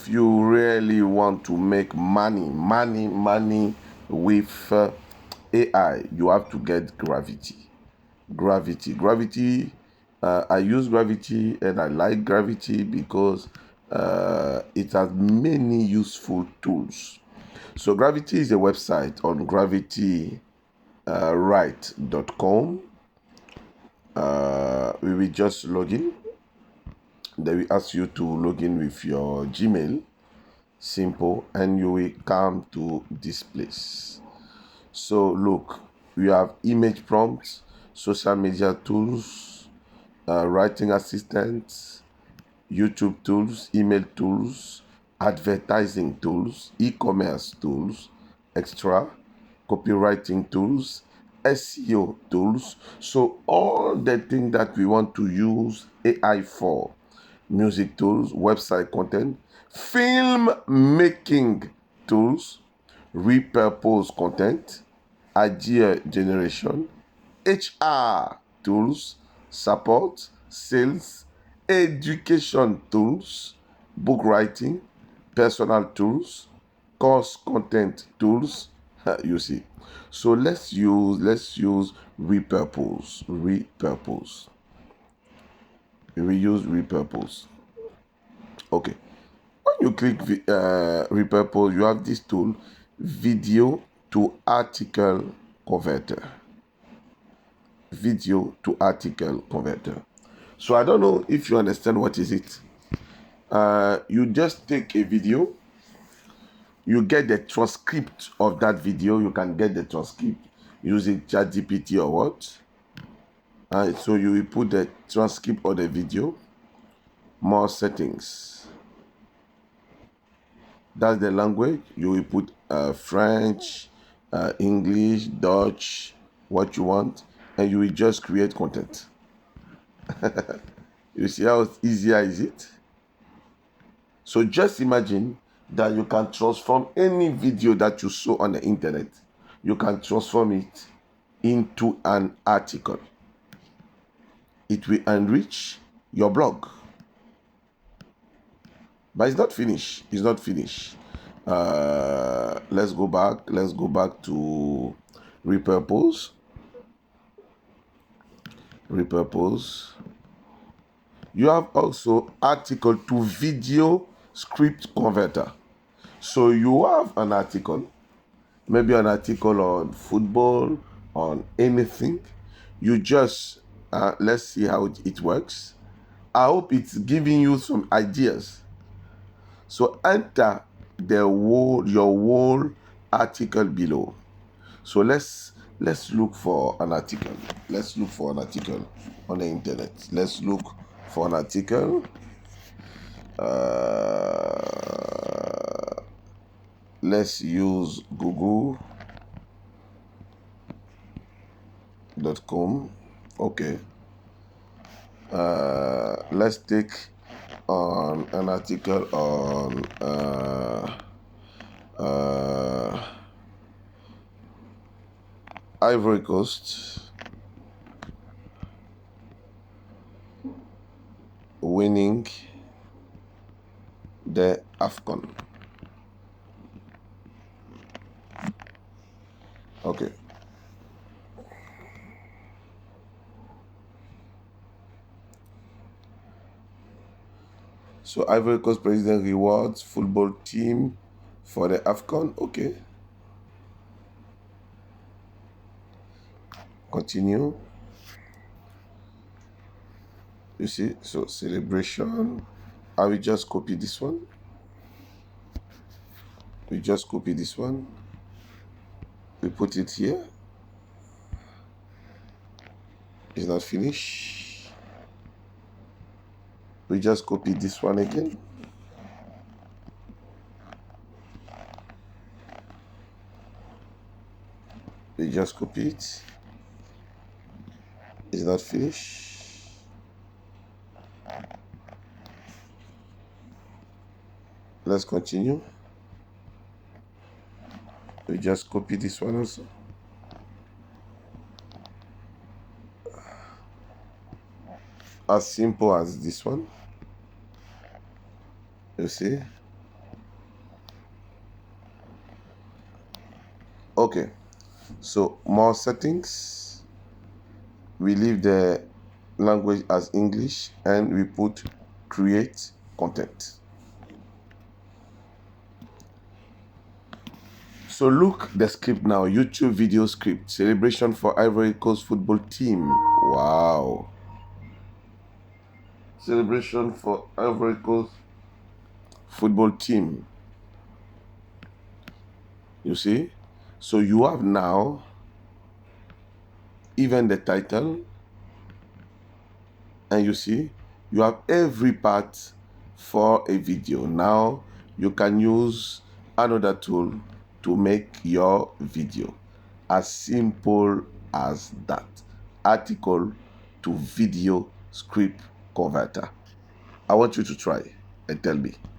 if you really want to make money with AI, you have to get Gravity. I use Gravity and I like Gravity because it has many useful tools. So Gravity is a website on gravitywrite.com. We will just log in. They will ask you to log in with your Gmail. Simple, and you will come to this place. So look, we have image prompts, social media tools, writing assistants, YouTube tools, email tools, advertising tools, e-commerce tools, extra, copywriting tools, SEO tools. So all the things that we want to use AI for: music tools, website content, film making tools, repurpose content, idea generation, HR tools, support, sales, education tools, book writing, personal tools, course content tools. You see. So let's use repurpose. We use repurpose. Okay. When you click repurpose, you have this tool, video to article converter. Video to article converter. So I don't know if you understand what is it. You just take a video, you get the transcript of that video. You can get the transcript using chatgpt or what. So you will put the transcript of the video, more settings. That's the language. You will put French, English, Dutch, what you want, and you will just create content. You see how easier is it? So just imagine that you can transform any video that you saw on the internet. You can transform it into an article. It will enrich your blog. But it's not finished. It's not finished. Let's go back. Let's go back to repurpose. You have also article to video script converter. So you have an article, maybe an article on football, on anything. You just, let's see how it works. I hope it's giving you some ideas. So enter your whole article below. So let's look for an article. Let's look for an article on the internet. Let's look for an article. Let's use google.com. Okay. Let's take on an article on Ivory Coast winning the AFCON. Okay. So Ivory Coast president rewards football team for the AFCON. Okay. Continue. You see, so celebration. I will just copy this one. We just copy this one. We put it here. It's not finished. We just copy this one again. We just copy it. It's not finished. Let's continue. We just copy this one also. As simple as this one. You see? Okay, so more settings, we leave the language as English and we put create content. So look the script now, YouTube video script, celebration for Ivory Coast football team. Wow. Celebration for Ivory Coast football team. You see? So you have now even the title, and you see, you have every part for a video. Now you can use another tool to make your video. As simple as that. Article to video script converter. I want you to try and tell me.